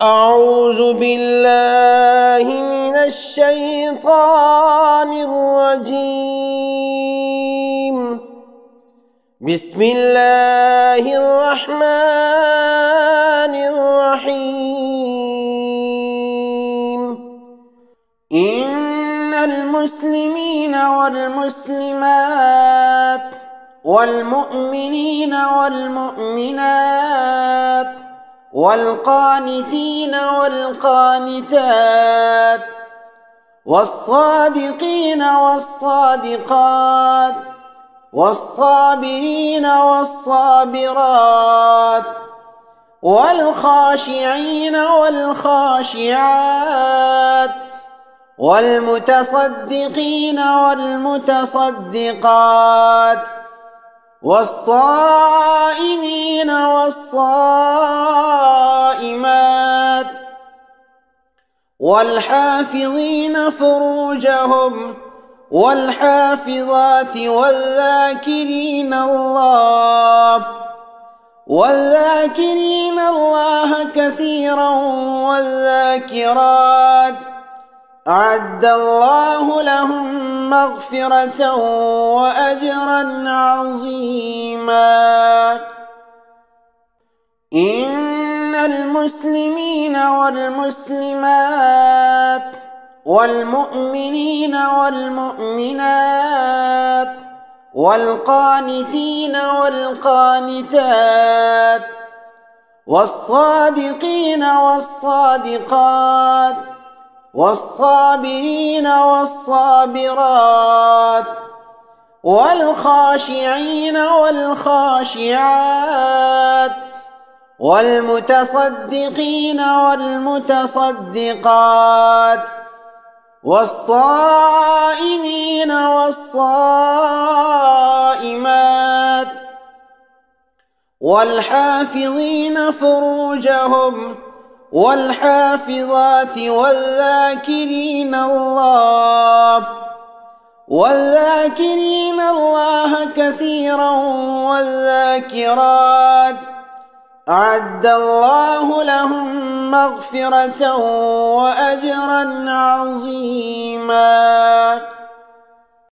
أعوذ بالله من الشيطان الرجيم. بسم الله الرحمن الرحيم. إن المسلمين والمسلمات والمؤمنين والمؤمنات والقانتين والقانتات والصادقين والصادقات والصابرين والصابرات والخاشعين والخاشعات والمتصدقين والمتصدقات والصائمين والصائمات والحافظين فروجهم والحافظات والذاكرين الله كثيرا والذاكرات أعد الله لهم مغفرة وأجرا عظيما. إن المسلمين والمسلمات والمؤمنين والمؤمنات والقانتين والقانتات والصادقين والصادقات والصابرين والصابرات والخاشعين والخاشعات والمتصدقين والمتصدقات والصائمين والصائمات والحافظين فروجهم والحافظات والذاكرين الله كثيرا والذاكرات أعد الله لهم مغفرة وأجرا عظيما.